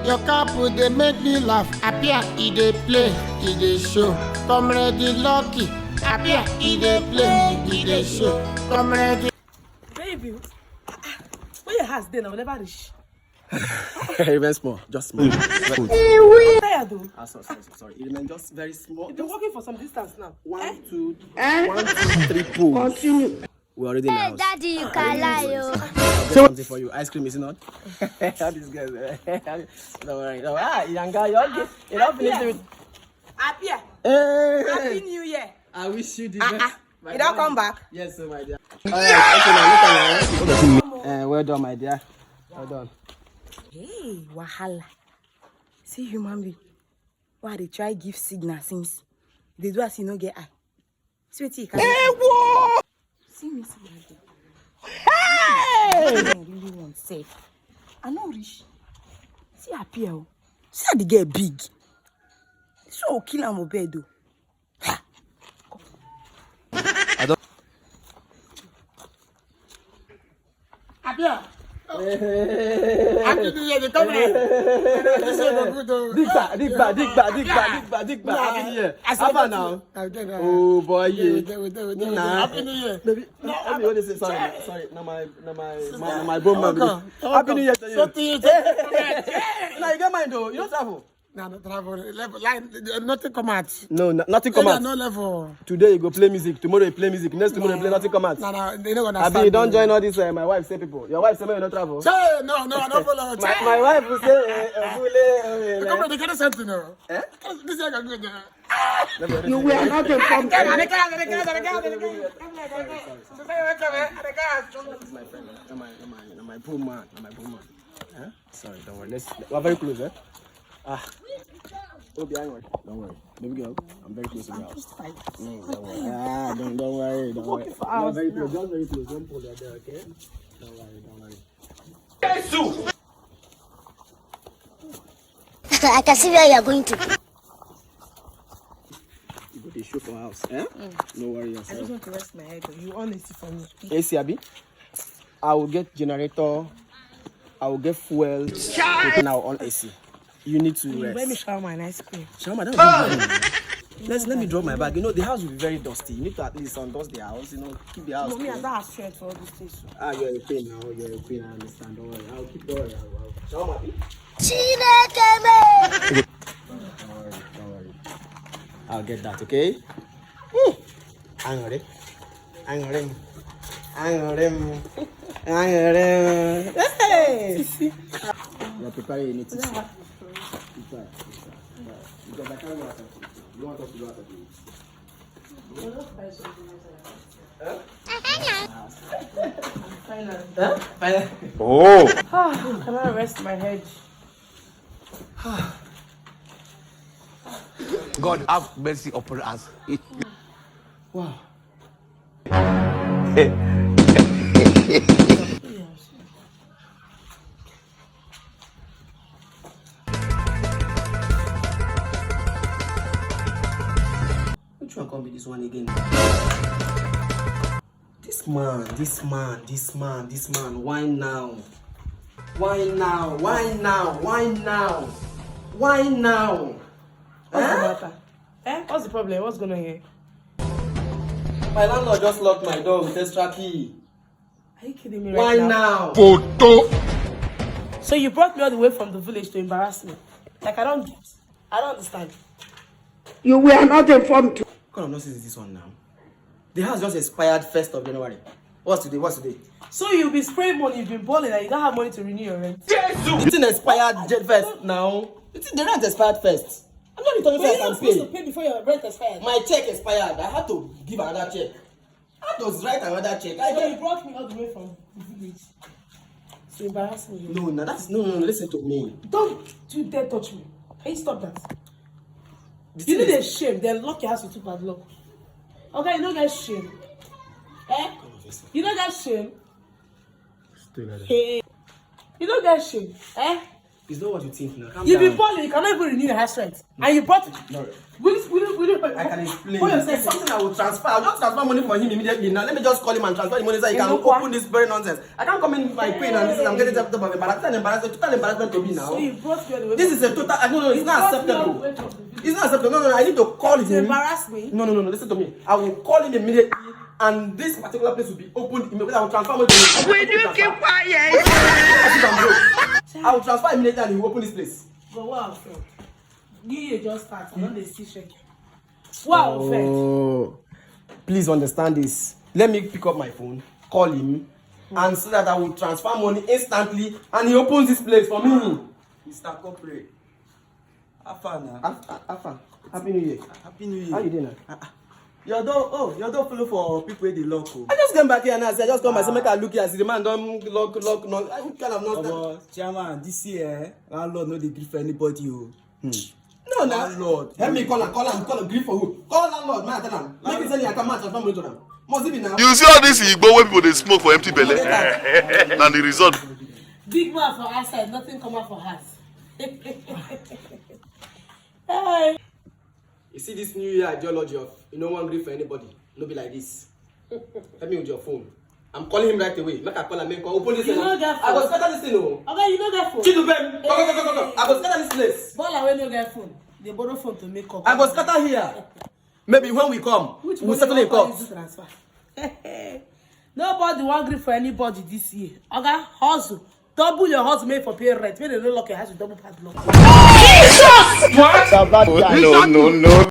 Your couple they make me laugh. Appear, they play, they show. Comrade lucky. Appear, they play, they show. Comrade. Baby, where your house then? I will never reach. Very small, just small. I'm tired though. Sorry. It meant just very small. You've been walking for some distance now. 1, 2, 3 pools. Continue. We're already in the house. Daddy, you can lie, yo. I'll get something for you. Ice cream, is it not? How these guys? Don't worry. Young guy, you don't finish with. Appear. Hey. Happy New Year. I wish you the best. You don't come back. Yes, sir, my dear. Okay, well done, my dear. Well done. Hey, wahala. See human being. Why they try give signal since they do as you no get eye. Sweetie, can you see me see like that? Hey! I really want safe. I know rich. See appear. See how they get big. So kill am obey though. Appear. Happy New Year, the comrade. Dig back. Happy New Year. How now? Oh boy, yeah. Happy New Year. Let me only say sorry. No, my bone man. Happy New Year to you. Now you get mine though. You don't travel. No, not travel. Level, line, nothing come out. No, nothing come out. No level. Today you go play music. Tomorrow you play music. Next tomorrow you play nothing come out. No, they don't understand. Abi, you don't join all this. My wife say people. Your wife say me you don't travel. Say no, I don't follow. My wife will say. Come on, they get something now. Eh? This year can go there. You were not informed. My poor man. Huh? Sorry, don't worry. We're very close, eh? Don't worry. Baby girl, I'm very close to the house. Don't worry. Don't worry. I'm very close. Just very close. Don't pull that there, okay? Don't worry. I can see where you are going to. You go to show for house, eh? No worry yourself. I just want to rest my head. You honestly for me. AC Abi, I will get generator. I will get fuel. Now on AC. You need to rest. Let me shower my ice cream. Shama, let me drop my bag. You know the house will be very dusty. You need to at least undust the house. You know, keep the house. Mommy, I clean. don't have strength for all this things. You're a pain now. I understand. Don't worry. I'll keep going. Shama, don't worry. I'll get that, okay? Hang on, Hey! You're preparing your meeting. Because I can't go out of it. You don't want us to go out of it. Oh! Can I rest my head? God have mercy upon us. Wow. Which one can be this one again? This man. Why now? What's the matter? What's the problem? What's going on here? My landlord just locked my door with extra key. Are you kidding me right now? Why now? Photo. So you brought me all the way from the village to embarrass me. Like I don't understand. You were not informed. What kind of nonsense is this one now? The house just expired 1st of January. What's today? So you'll be spraying money, you've been balling and you don't have money to renew your rent. The thing expired first now. The rent expired first. I'm not returning first and supposed to pay. pay before your rent expired. My check expired. I had to give another check. I had to write another check. So you brought me all the way from the village to embarrass me. No, listen to me. Don't you dare touch me. Can you stop that? You need a shame, then lock your house with 2 padlocks. Okay, you don't get shame. You don't get shame. Hey. You don't get shame. It's not what you think now. You be balling, you cannot even renew your house rent. And you brought it. No. Will I can explain. It's something I will transfer. I'll just transfer money for him immediately. Now let me just call him and transfer the money so he can open this very nonsense. I can't come in my pain and this I'm getting up of embarrassment. Total embarrassment to me now. So you brought me on the way. This is a total. No, it's not acceptable. It's not acceptable. No, I need to call him. Embarrass me. No. Listen to me. I will call him immediately, and this particular place will be opened immediately. I will transfer money to him. Will you keep quiet? I will transfer immediately, and he will open this place. But what offense? You just start. I don't dey see shaking. What offense? Oh, please understand this. Let me pick up my phone, call him, and so that I will transfer money instantly, and he opens this place for me. Mr. Corporate. Afana. Afa, Happy New Year. Happy New Year. How you doing now? Your door follow for people where they lock. I just came back here now. I just come and say, make I look here. I see the man don't lock. No, what kind of nonsense? Chairman, this year, landlord no dey gree for anybody. No, landlord. Help me call him. Grip for who? Call landlord. Man, tell him. Make me send you a come and transfer money to them. Must it be now? You see all this Igbo where people they smoke for empty belly? And the result. Big man for outside, nothing come out for house. Hey. You see this New Year ideology of you no one grip for anybody. No be like this. Help me with your phone. I'm calling him right away. Make I call him. Open this. You no get phone. I was scatter this thing. No. Okay, you no get phone. Chidubem. Go. I was scatter this place. Baller wey no get phone. They borrow phone to make up. I was scatter here. Maybe when we come, we'll settle in court. Nobody want grip for anybody this year. Okay, hustle. Double your hustle made for pay rent. When they don't lock your house with double padlock. No.